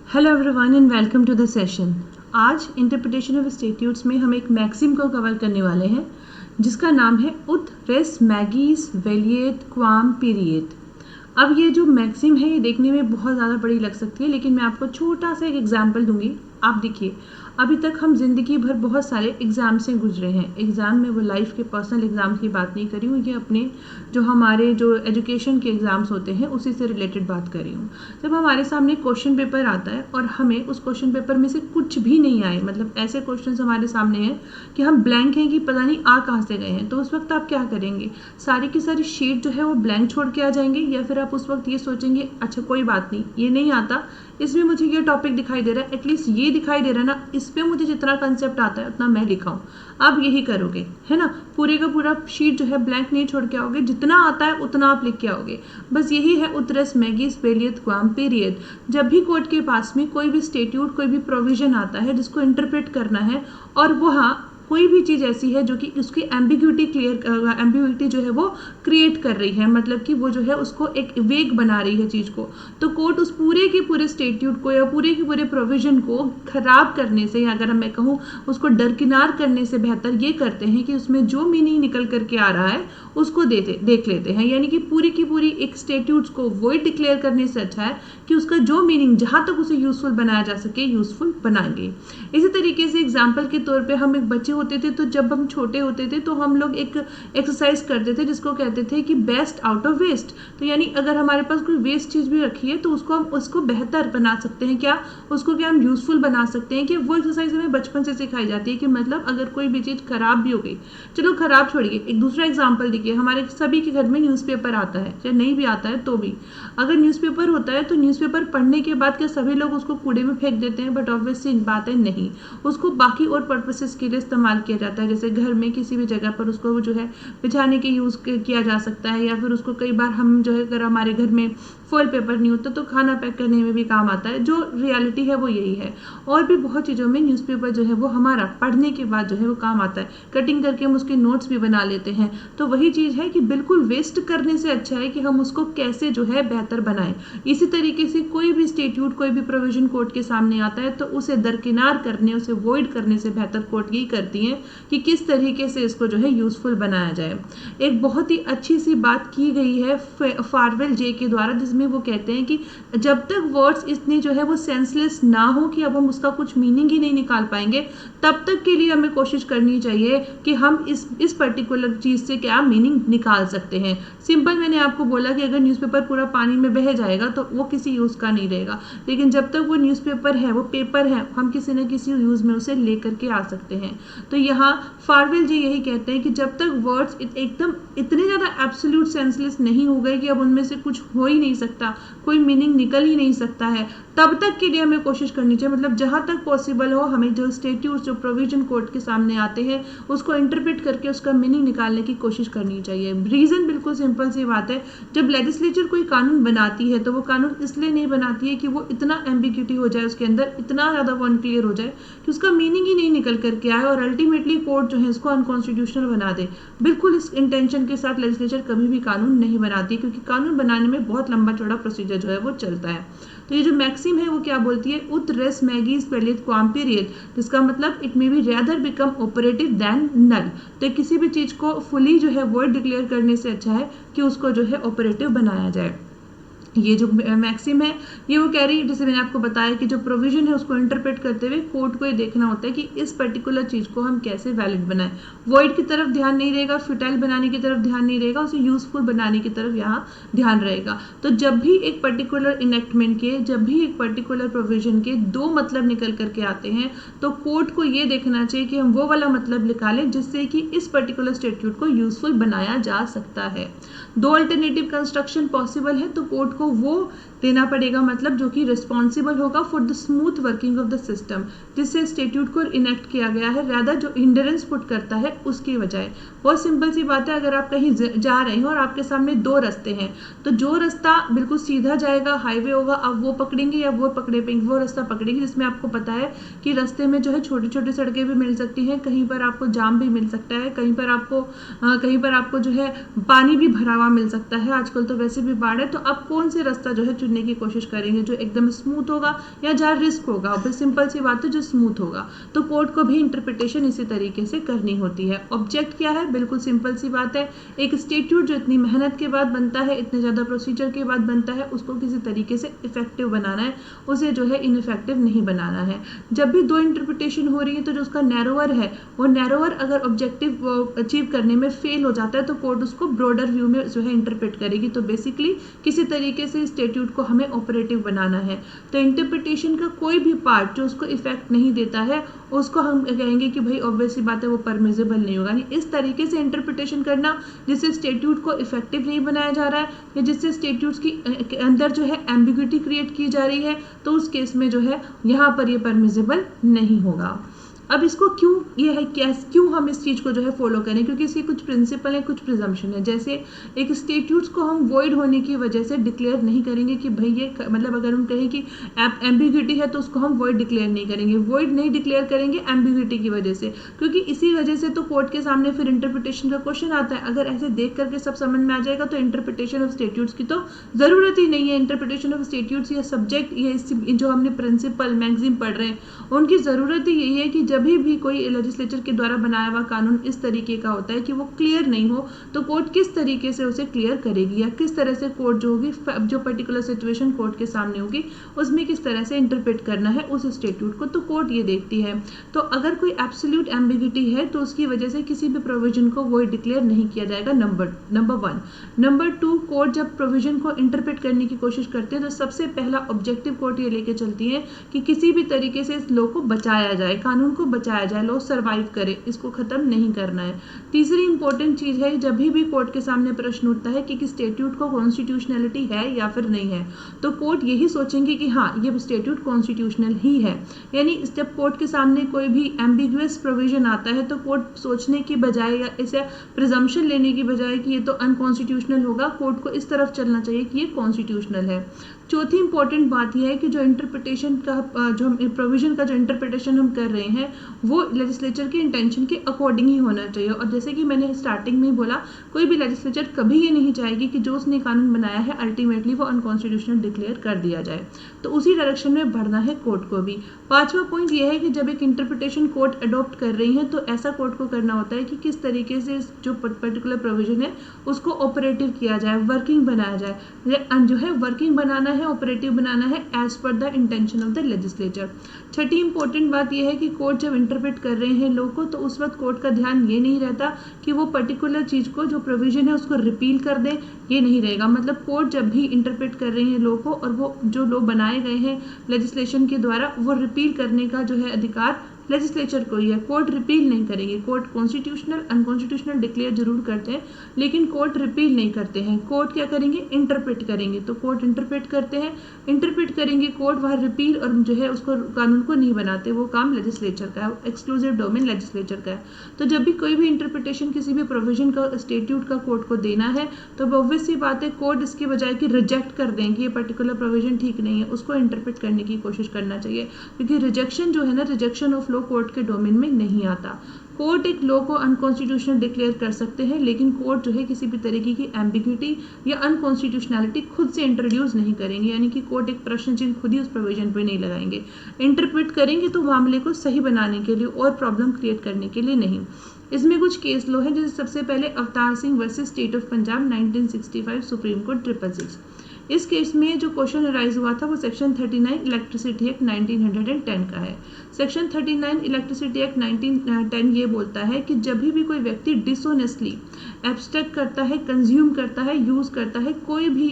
Hello everyone and welcome to the session. आज interpretation of statutes में हम एक मैक्सिम को कवर करने वाले हैं जिसका नाम है उत रेस मैगीज वेलिएट क्वाम पीरियड। अब ये जो मैक्सिम है ये देखने में बहुत ज़्यादा बड़ी लग सकती है, लेकिन मैं आपको छोटा सा एक एग्जाम्पल दूंगी। आप देखिए, अभी तक हम जिंदगी भर बहुत सारे एग्जाम से गुजरे हैं। एग्जाम में वो लाइफ के पर्सनल एग्जाम की बात नहीं करी हूँ, ये अपने जो हमारे जो एजुकेशन के एग्जाम्स होते हैं उसी से रिलेटेड बात करी हूँ। जब हमारे सामने क्वेश्चन पेपर आता है और हमें उस क्वेश्चन पेपर में से कुछ भी नहीं आए, मतलब ऐसे क्वेश्चन हमारे सामने हैं कि हम ब्लैंक हैं कि पता नहीं आ कहाँ से गए हैं, तो उस वक्त आप क्या करेंगे? सारी की सारी शीट जो है वो ब्लैंक छोड़ के आ जाएंगे, या फिर आप उस वक्त ये सोचेंगे अच्छा कोई बात नहीं, ये नहीं आता, इसमें मुझे ये टॉपिक दिखाई दे रहा है, एटलीस्ट ये दिखाई दे रहा है ना, इस पे मुझे जितना कंसेप्ट आता है उतना मैं लिखाऊं। आप यही करोगे, है ना? पूरे का पूरा शीट जो है ब्लैंक नहीं छोड़ के आओगे, जितना आता है उतना आप लिख के आओगे। बस यही है उतरस मैगीज वेलियत क्वाम पीरियड। जब भी कोर्ट के पास में कोई भी स्टेट्यूट, कोई भी प्रोविजन आता है जिसको इंटरप्रेट करना है, और वहाँ कोई भी चीज़ ऐसी है जो कि उसकी एम्बिग्यूटी जो है वो क्रिएट कर रही है, मतलब कि वो जो है उसको एक वेग बना रही है चीज़ को, तो कोर्ट उस पूरे के पूरे स्टेट्यूट को या पूरे के पूरे प्रोविजन को खराब करने से, या अगर मैं कहूँ उसको दरकिनार करने से बेहतर ये करते हैं कि उसमें जो मीनिंग निकल करके आ रहा है उसको देख लेते हैं। यानी कि पूरी की पूरी एक स्टेट्यूट्स को वॉइड डिक्लेयर करने से अच्छा है कि उसका जो मीनिंग जहाँ तक उसे यूजफुल बनाया जा सके यूजफुल बनाएंगे। इसी तरीके से एग्जाम्पल के तौर पे हम एक बच्चे होते थे, तो जब हम छोटे होते थे तो हम लोग एक एक्सरसाइज करते थे जिसको कहते थे कि बेस्ट आउट ऑफ वेस्ट। तो यानी अगर हमारे पास कोई वेस्ट चीज भी रखी है तो हम उसको बेहतर बना सकते हैं, क्या उसको क्या हम यूजफुल बना सकते हैं। कि वो एक्सरसाइज हमें बचपन से सिखाई जाती है कि मतलब अगर कोई भी चीज खराब भी हो गई, चलो खराब छोड़िए, एक दूसरा एग्जाम्पल देखिए, हमारे सभी के घर में न्यूज़पेपर आता है, चाहे नहीं भी आता है तो भी अगर न्यूज़पेपर होता है तो न्यूज़पेपर पढ़ने के बाद क्या सभी लोग उसको कूड़े में फेंक देते हैं? बट ऑब्वियसली बात है नहीं, उसको बाकी और पर्पसेस के लिए इस्तेमाल किया जाता है। जैसे घर में किसी भी जगह पर उसको जो है बिछाने के यूज किया जा सकता है, या फिर उसको कई बार हम जो है अगर हमारे घर में फॉइल पेपर नहीं होता तो खाना पैक करने में भी काम आता है। जो रियलिटी है वो यही है। और भी बहुत चीज़ों में न्यूज़पेपर जो है वो हमारा पढ़ने के बाद जो है वो काम आता है, कटिंग करके हम उसके नोट्स भी बना लेते हैं। तो वही चीज़ है कि बिल्कुल वेस्ट करने से अच्छा है कि हम उसको कैसे जो है बेहतर बनाएं। इसी तरीके से कोई भी स्टेट्यूट, कोई भी प्रोविजन कोर्ट के सामने आता है तो उसे दरकिनार करने, उसे वॉइड करने से बेहतर कोर्ट यही करती है कि किस तरीके से इसको जो है यूजफुल बनाया जाए। एक बहुत ही अच्छी सी बात की गई है फारवेल जे के द्वारा, जिसमें वो कहते हैं कि जब तक वर्ड्स इतने जो है वो सेंसलेस ना हो कि अब हम उसका कुछ मीनिंग ही नहीं निकाल पाएंगे, तब तक के लिए हमें कोशिश करनी चाहिए कि हम इस पर्टिकुलर चीज से क्या मीनिंग निकाल सकते हैं। सिंपल मैंने आपको बोला कि अगर न्यूज़पेपर पूरा पानी में बह जाएगा तो वो किसी यूज का नहीं रहेगा, लेकिन जब तक वो न्यूज़पेपर है, वो पेपर है, हम किसी न किसी यूज में उसे लेकर के आ सकते हैं। तो यहाँ फारवेल जी यही कहते हैं कि जब तक वर्ड्स एकदम इतने ज्यादा एब्सोल्यूट सेंसलेस नहीं हो गए कि अब उनमें से कुछ हो ही नहीं सकता, कोई मीनिंग निकल ही नहीं सकता है, तब तक के लिए हमें कोशिश करनी चाहिए, मतलब जहां तक पॉसिबल हो हमें जो स्टेट्यूट, जो प्रोविजन कोर्ट के सामने आते हैं उसको इंटरप्रेट करके उसका मीनिंग निकालने की कोशिश करनी चाहिए। रीजन बिल्कुल सिंपल सी बात है, जब लेजिस्लेचर कोई कानून बनाती है तो वो कानून इसलिए नहीं बनाती है कि वो इतना एम्बिग्यूटी हो जाए, उसके अंदर इतना ज्यादा वो अनक्लियर हो जाए कि उसका मीनिंग ही नहीं निकल करके आए और अल्टीमेटली कोर्ट जो है इसको अनकॉन्स्टिट्यूशनल बना दे। बिल्कुल इस इंटेंशन के साथ लेजिस्लेचर कभी भी कानून नहीं बनाती, क्योंकि कानून बनाने में बहुत लंबा चौड़ा प्रोसीजर जो है वो चलता है। तो ये जो मैक्सिम है वो क्या बोलती है? उत रेस मैगीज वेलियत क्वाम पीरियड, जिसका मतलब it may be rather become operative than null. तो किसी भी चीज को फुली जो है वर्ड डिक्लेयर करने से अच्छा है कि उसको जो है ऑपरेटिव बनाया जाए। ये जो मैक्सिम है ये वो कह रही है, जैसे मैंने आपको बताया कि जो प्रोविजन है उसको इंटरप्रेट करते हुए कोर्ट को ये देखना होता है कि इस पर्टिकुलर चीज को हम कैसे वैलिड बनाएं। वॉइड की तरफ ध्यान नहीं रहेगा, फ्यूटाइल बनाने की तरफ ध्यान नहीं रहेगा, उसे यूजफुल बनाने की तरफ यहाँ ध्यान रहेगा। तो जब भी एक पर्टिकुलर इनेक्टमेंट के, जब भी एक पर्टिकुलर प्रोविजन के दो मतलब निकल करके आते हैं तो कोर्ट को ये देखना चाहिए कि हम वो वाला मतलब निकालें जिससे कि इस पर्टिकुलर स्टेट्यूट को यूजफुल बनाया जा सकता है। दो अल्टरनेटिव कंस्ट्रक्शन पॉसिबल है तो कोर्ट को वो देना पड़ेगा, मतलब जो कि रिस्पॉन्सिबल होगा for the smooth working of the system, जिससे स्टेट्यूट को इनेक्ट किया गया है, रादर जो हिंडरेंस पुट करता है उसकी बजाय। बहुत सिंपल सी बात है, अगर आप कहीं जा रहे हैं और आपके सामने दो रास्ते हैं तो जो रास्ता बिल्कुल सीधा जाएगा, हाईवे होगा, आप वो पकड़ेंगे या वो पकड़ेंगे? वो रास्ता पकड़ेंगे जिसमें आपको पता है कि रास्ते में जो है छोटी छोटी सड़कें भी मिल सकती हैं, कहीं पर आपको जाम भी मिल सकता है, कहीं पर आपको जो है पानी भी भरा हुआ मिल सकता है, आजकल तो वैसे भी बाढ़ है। तो आप कौन से रास्ता जो है चुनने की कोशिश करेंगे जो एकदम स्मूथ होगा या जहाँ रिस्क होगा, और सिंपल सी बात है जो स्मूथ होगा। तो कोर्ट को भी इंटरप्रिटेशन इसी तरीके से करनी होती है। ऑब्जेक्ट क्या है, बिल्कुल सिंपल सी बात है, एक स्टेट्यूट जो इतनी मेहनत के बाद बनता है, इतने ज़्यादा प्रोसीजर के बाद बनता है, उसको किसी तरीके से इफेक्टिव बनाना है, उसे जो है इनइफेक्टिव नहीं बनाना है। जब भी दो इंटरप्रिटेशन हो रही है तो जो उसका नैरोअर है वो नैरोअर अगर ऑब्जेक्टिव अचीव करने में फेल हो जाता है तो कोर्ट उसको ब्रॉडर व्यू में जो है इंटरप्रेट करेगी। तो बेसिकली किसी तरीके से स्टेट्यूट को हमें ऑपरेटिव बनाना है। तो इंटरप्रिटेशन का कोई भी पार्ट जो उसको इफेक्ट नहीं देता है उसको हम कहेंगे कि भाई ऑब्वियसली बात है वो परमिसिबल नहीं होगा। इस तरीके से इंटरप्रिटेशन करना जिससे स्टेट्यूट को इफेक्टिव नहीं बनाया जा रहा है या जिससे स्टेट्यूट्स की अंदर जो है एम्बिग्युइटी क्रिएट की जा रही है, तो उस केस में जो है यहाँ पर ये परमिसिबल नहीं होगा। अब इसको क्यों हम इस चीज़ को जो है फॉलो करें, क्योंकि इसके कुछ प्रिंसिपल है, कुछ प्रिजम्पशन है। जैसे एक स्टेट्यूट्स को हम वॉइड होने की वजह से डिक्लेयर नहीं करेंगे कि भाई ये मतलब अगर हम कहें कि एम्बिग्युइटी है तो उसको हम वॉइड डिक्लेयर नहीं करेंगे, वॉइड नहीं डिक्लेयर करेंगे एम्बिग्युइटी की वजह से, क्योंकि इसी वजह से तो कोर्ट के सामने फिर इंटरप्रिटेशन का क्वेश्चन आता है। अगर ऐसे देख करके सब समझ में आ जाएगा तो इंटरप्रिटेशन ऑफ स्टेट्यूट्स की तो ज़रूरत ही नहीं है। इंटरप्रिटेशन ऑफ स्टेट्यूट्स या सब्जेक्ट ये जो हमने प्रिंसिपल मैगजीन पढ़ रहे हैं उनकी ज़रूरत ही यही है कि जब भी कोई लेजिस्लेचर के द्वारा बनाया हुआ कानून इस तरीके का होता है कि वो क्लियर नहीं हो तो कोर्ट किस तरीके से उसे क्लियर करेगी या किस तरह से कोर्ट जो होगी जो पर्टिकुलर सिचुएशन कोर्ट के सामने होगी उसमें किस तरह से इंटरप्रेट करना है उस स्टेट्यूट को, तो कोर्ट ये देखती है। तो अगर कोई एब्सोल्यूट एम्बिग्युइटी है तो उसकी वजह से किसी भी प्रोविजन को वॉइड डिक्लेयर नहीं किया जाएगा, number one. Number two, court जब प्रोविजन को इंटरप्रेट करने की कोशिश करते हैं तो सबसे पहला ऑब्जेक्टिव कोर्ट ये लेके चलती है कि किसी भी तरीके से इस लॉ को बचाया जाए, कानून को बचाया जाए, लॉ सर्वाइव करे, इसको खत्म नहीं करना है। तीसरी इंपॉर्टेंट चीज है जब भी कोर्ट के सामने प्रश्न उठता है कि स्टेट्यूट को कॉन्स्टिट्यूशनलिटी है या फिर नहीं है, तो कोर्ट यही सोचेंगे कि हाँ ये स्टेट्यूट कॉन्स्टिट्यूशनल ही है। यानी जब कोर्ट के सामने कोई भी एम्बिगुअस प्रोविजन आता है तो कोर्ट सोचने की बजाय या इसे प्रिजम्पशन लेने की बजाय कि ये तो अनकॉन्स्टिट्यूशनल होगा, कोर्ट को इस तरफ चलना चाहिए कि ये कॉन्स्टिट्यूशनल है। चौथी इंपॉर्टेंट बात यह है कि जो इंटरप्रिटेशन का जो हम प्रोविजन का जो इंटरप्रिटेशन हम कर रहे हैं वो लेजिस्लेचर के इंटेंशन के अकॉर्डिंग ही होना चाहिए। और जैसे कि मैंने स्टार्टिंग में ही बोला, कोई भी लेजिस्लेचर कभी ये नहीं चाहेगी कि जो उसने कानून बनाया है अल्टीमेटली वो अनकॉन्स्टिट्यूशनल डिक्लेयर कर दिया जाए। तो उसी डायरेक्शन में बढ़ना है कोर्ट को भी। पांचवा पॉइंट ये है कि जब एक इंटरप्रिटेशन कोर्ट अडॉप्ट कर रही है तो ऐसा कोर्ट को करना होता है कि किस तरीके से जो पर्टिकुलर प्रोविजन है उसको ऑपरेटिव किया जाए, वर्किंग बनाया जाए, जो है वर्किंग बनाना है, ऑपरेटिव बनाना है as per the intention of the legislature. छठी इंपॉर्टेंट बात यह है कि कोर्ट जब इंटरप्रेट कर रहे हैं लॉ को तो उस वक्त कोर्ट का ध्यान ये नहीं रहता कि वो पर्टिकुलर चीज को जो प्रोविजन है उसको रिपील कर दे, ये नहीं रहेगा। मतलब कोर्ट जब भी इंटरप्रेट कर रही है लॉ को और वो जो लॉ बनाए गए हैं लेजिस्लेशन के द्वारा वो रिपील करने का जो है अधिकार लेजिस्लेचर को ही है, कोर्ट रिपील नहीं करेंगे। कोर्ट कॉन्स्टिट्यूशनल अनकॉन्स्टिट्यूशनल डिक्लेयर जरूर करते हैं लेकिन कोर्ट रिपील नहीं करते हैं। कोर्ट क्या करेंगे, इंटरप्रेट करेंगे। तो कोर्ट इंटरप्रेट करते हैं, इंटरप्रेट करेंगे कोर्ट, वह रिपील और जो है उसको कानून को नहीं बनाते, वो काम लेजिस्लेचर का है, एक्सक्लूसिव डोमेन लेजिस्लेचर का है। तो जब भी कोई भी इंटरप्रिटेशन किसी भी प्रोविजन का स्टेट्यूट का कोर्ट को देना है तो ऑब्वियस सी बात है कोर्ट इसके बजाय कि रिजेक्ट कर दें कि ये पर्टिकुलर प्रोविजन ठीक नहीं है, उसको इंटरप्रेट करने की कोशिश करना चाहिए। क्योंकि रिजेक्शन जो है ना, रिजेक्शन ऑफ कोर्ट के डोमेन में नहीं आता। कोर्ट एक लॉ को अनकॉन्स्टिट्यूशनल डिक्लेयर कर सकते हैं लेकिन कोर्ट जो है किसी भी तरीके की एम्बिग्युइटी या अनकॉन्स्टिट्यूशनलिटी खुद से इंट्रोड्यूस नहीं करेंगे। यानी कि कोर्ट एक प्रश्न चिन्ह खुद ही उस प्रोविजन पे नहीं लगाएंगे। इंटरप्रेट करेंगे तो मामले को सही बनाने के लिए और प्रॉब्लम क्रिएट करने के लिए नहीं। इसमें कुछ केस लॉ है, जैसे सबसे पहले Avtar Singh versus state of Punjab 1965 supreme court 666। इस केस में जो क्वेश्चन अराइज हुआ था वो सेक्शन 39 इलेक्ट्रिसिटी एक्ट 1910 का है। सेक्शन 39 इलेक्ट्रिसिटी एक्ट 1910 ये बोलता है कि जब भी कोई व्यक्ति डिसऑनेस्टली एब्स्ट्रैक्ट करता है, कंज्यूम करता है, यूज करता है कोई भी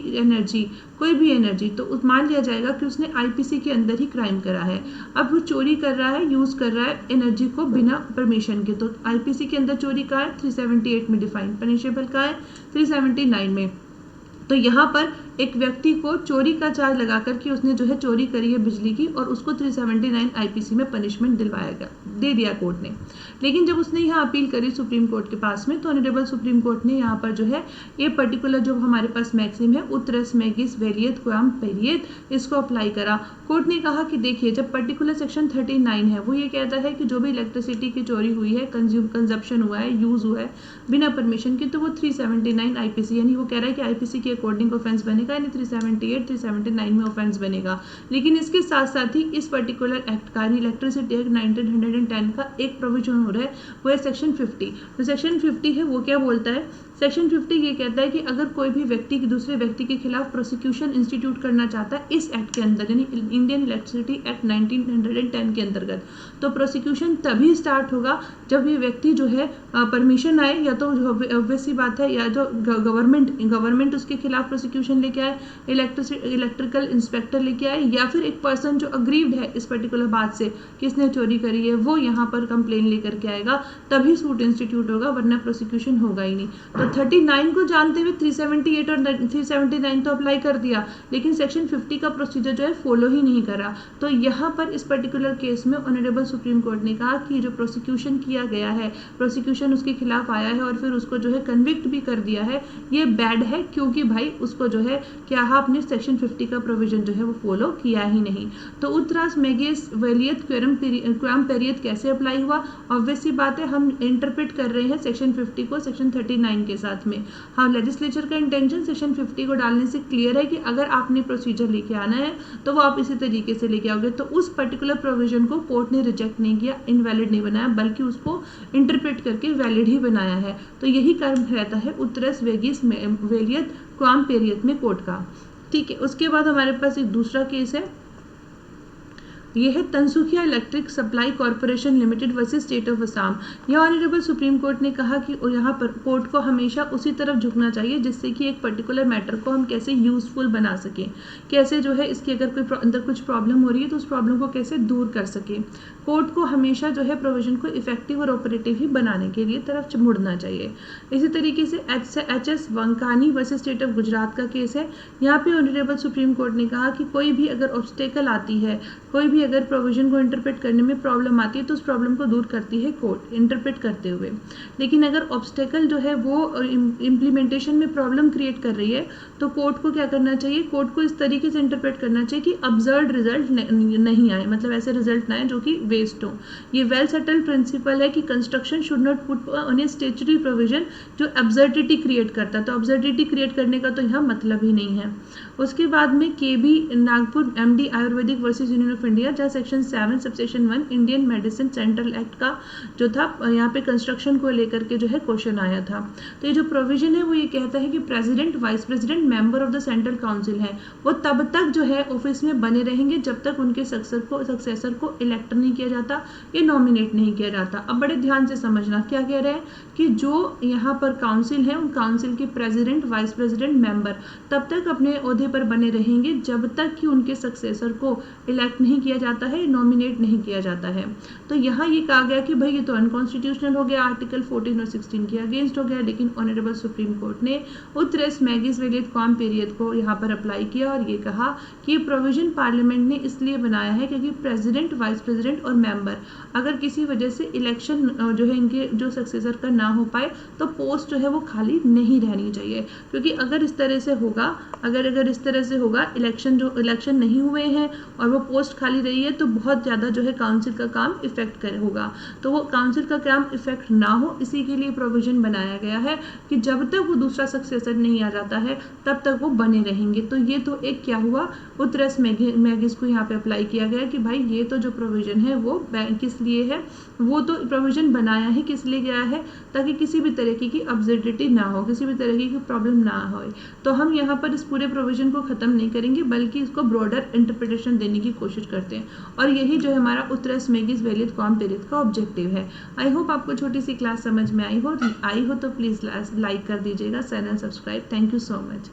एनर्जी तो मान लिया जाएगा कि उसने आईपीसी के अंदर ही क्राइम करा है। अब वो चोरी कर रहा है, यूज कर रहा है एनर्जी को बिना परमिशन के, तो आईपीसी के अंदर चोरी का है 378 में डिफाइन, पनिशेबल का है 379 में। तो यहाँ पर एक व्यक्ति को चोरी का चार्ज लगा करके उसने जो है चोरी करी है बिजली की और उसको 379 आईपीसी में पनिशमेंट दे दिया कोर्ट ने। लेकिन जब उसने यहाँ अपील करी सुप्रीम कोर्ट के पास में, तो ऑनरेबल सुप्रीम कोर्ट ने यहाँ पर जो है ये पर्टिकुलर जो हमारे पास मैक्सिम है उत रेस मैगिस वेलिएट क्वाम पेरिएट, इसको अप्लाई करा। कोर्ट ने कहा कि देखिए जब पर्टिकुलर सेक्शन 39 है वो ये कहता है कि जो भी इलेक्ट्रिसिटी की चोरी हुई है, कंजप्शन हुआ है, यूज हुआ है बिना परमिशन के, तो वो 379 आईपीसी, यानी वो कह रहा है कि आईपीसी के अकॉर्डिंग ऑफेंस बनेगा, यानी 378 379 में ऑफेंस बनेगा। लेकिन इसके साथ साथ ही इस पर्टिकुलर एक्ट का, इलेक्ट्रिसिटी एक्ट 1910 का एक प्रोविजन हो रहा है, वो है सेक्शन 50। तो सेक्शन 50 है वो क्या बोलता है, सेक्शन 50 ये कहता है कि अगर कोई भी व्यक्ति दूसरे व्यक्ति के खिलाफ प्रोसिक्यूशन इंस्टीट्यूट करना चाहता है इस एक्ट के अंदर, यानी इंडियन इलेक्ट्रिसिटी एक्ट 1910 के अंतर्गत, तो प्रोसिक्यूशन तभी स्टार्ट होगा जब ये व्यक्ति जो है परमिशन आए, या तो ऑब्वियस सी बात है, या जो गवर्नमेंट उसके खिलाफ प्रोसिक्यूशन लेके आए, इलेक्ट्रिकल इंस्पेक्टर लेके आए, या फिर एक पर्सन जो अग्रीव्ड है इस पर्टिकुलर बात से किसने चोरी करी है वो यहाँ पर कंप्लेन लेकर के आएगा, तभी सूट इंस्टीट्यूट होगा, वरना प्रोसिक्यूशन होगा ही नहीं। तो 39 को जानते हुए 378 और 379 तो अप्लाई कर दिया, लेकिन सेक्शन 50 का प्रोसीजर जो है फॉलो ही नहीं करा। तो यहाँ पर इस पर्टिकुलर केस में ऑनरेबल सुप्रीम कोर्ट ने कहा कि जो प्रोसिक्यूशन किया गया है, प्रोसिक्यूशन उसके खिलाफ आया है और फिर उसको जो है कन्विक्ट भी कर दिया है, ये बैड है, क्योंकि भाई उसको जो है क्या आपने सेक्शन 50 का प्रोविजन जो है वो फॉलो किया ही नहीं। तो उत रेस मैगिस वेलिएट क्वाम पेरिएट कैसे अप्लाई हुआ, ऑब्वियस सी बात है, हम इंटरप्रेट कर रहे हैं सेक्शन 50 को सेक्शन 39 के साथ में। हाँ, लेजिस्लेचर का इंटेंशन सेक्शन 50 को डालने से क्लियर है कि अगर आपने प्रोसीजर लेके आना है तो वो आप इसी तरीके से लेके आओगे। तो उस पर्टिकुलर प्रोविजन को कोर्ट ने रिजेक्ट नहीं किया, इनवैलिड नहीं बनाया, बल्कि उसको इंटरप्रेट करके वैलिड ही बनाया है। तो यही कारण रहता है उत रेस मैगिस वेलिएट क्वाम पेरिएट में कोर्ट का। ठीक है, उसके बाद हमारे पास एक दूसरा केस है, ये है Tinsukia electric supply corporation limited versus state of Assam. यह ऑनरेबल सुप्रीम कोर्ट ने कहा कि यहाँ पर कोर्ट को हमेशा उसी तरफ झुकना चाहिए जिससे कि एक पर्टिकुलर मैटर को हम कैसे यूजफुल बना सकें, कैसे जो है इसकी अगर कोई अंदर कुछ प्रॉब्लम हो रही है तो उस प्रॉब्लम को कैसे दूर कर सकें। कोर्ट को हमेशा जो है प्रोविजन को इफेक्टिव और ऑपरेटिव ही बनाने के लिए तरफ मुड़ना चाहिए। इसी तरीके से HS Vankani versus state of Gujarat का केस है। यहाँ पे ऑनरेबल सुप्रीम कोर्ट ने कहा कि कोई भी अगर ऑब्स्टेकल आती है, कोई भी अगर प्रोविजन को इंटरप्रेट करने में प्रॉब्लम आती है तो उस प्रॉब्लम को दूर करती है कोर्ट इंटरप्रेट करते हुए। लेकिन अगर ऑब्स्टेकल जो है वो इम्प्लीमेंटेशन में प्रॉब्लम क्रिएट कर रही है तो कोर्ट को क्या करना चाहिए, कोर्ट को इस तरीके से इंटरप्रेट करना चाहिए कि अब्सर्ड रिजल्ट नहीं आए, मतलब ऐसे रिजल्ट ना आए जो कि वेस्ट हो। ये वेल सेटल्ड प्रिंसिपल है कि construction should not put on A statutory provision जो अब्सर्डिटी क्रिएट करता है। तो अब्सर्डिटी क्रिएट करने का तो यहाँ मतलब ही नहीं है। उसके बाद में KB Nagpur MD ayurvedic versus union of India, जहाँ section 7 subsection 1 Indian medicine central act का जो था यहाँ पे कंस्ट्रक्शन को लेकर के जो है क्वेश्चन आया था। तो ये जो प्रोविजन है वो ये कहता है कि president, vice president, member of the central council है वो तब तक जो है ऑफिस में बने रहेंगे जब तक उनके सक्सेसर को इलेक्ट नहीं किया जाता या नॉमिनेट नहीं किया जाता। अब बड़े ध्यान से समझना क्या कह रहे हैं कि जो यहाँ पर काउंसिल है उन काउंसिल के प्रेसिडेंट, वाइस प्रेसिडेंट, मेंबर तब तक अपने ओहदे पर बने रहेंगे जब तक कि उनके सक्सेसर को इलेक्ट नहीं किया जाता है, नॉमिनेट नहीं किया जाता है। तो यहाँ ये कहा गया कि भाई ये तो अनकॉन्स्टिट्यूशनल हो गया, आर्टिकल 14 और 16 के अगेंस्ट हो गया, लेकिन ऑनरेबल सुप्रीम कोर्ट ने उत रेस मैगिस वेलिएट क्वाम पेरिएट को यहाँ पर अप्लाई किया और ये कहा कि ये प्रोविजन पार्लियामेंट ने इसलिए बनाया है क्योंकि प्रेसिडेंट, वाइस प्रेसिडेंट और मेंबर अगर किसी वजह से इलेक्शन जो है इनके जो सक्सेसर का ना हो पाए तो पोस्ट जो है वो खाली नहीं रहनी चाहिए। क्योंकि अगर इस तरह से होगा, अगर इस तरह से होगा, इलेक्शन नहीं हुए हैं और वो पोस्ट खाली रही है तो बहुत ज़्यादा जो है काउंसिल का काम इफेक्ट होगा। तो वो काउंसिल का काम इफेक्ट ना हो इसी के लिए प्रोविजन बनाया गया है कि जब तक वो दूसरा सक्सेसर नहीं आ जाता है तब तक वो बने रहेंगे। तो ये तो एक क्या हुआ, उत रेस मैगिस को यहाँ पे अप्लाई किया गया कि भाई ये तो जो प्रोविजन है वो किस लिए है, वो तो प्रोविजन बनाया ही किस लिए गया है ताकि किसी भी तरीके की अब्सर्डिटी ना हो, किसी भी तरीके की प्रॉब्लम ना हो। तो हम यहाँ पर इस पूरे प्रोविजन को खत्म नहीं करेंगे बल्कि इसको ब्रॉडर इंटरप्रिटेशन देने की कोशिश करते हैं और यही जो है हमारा उत रेस मैगिस वेलिएट क्वाम पेरिएट का ऑब्जेक्टिव है। आई होप आपको छोटी सी क्लास समझ में आई हो तो प्लीज़ लाइक कर दीजिएगा, channel subscribe. Thank you so much.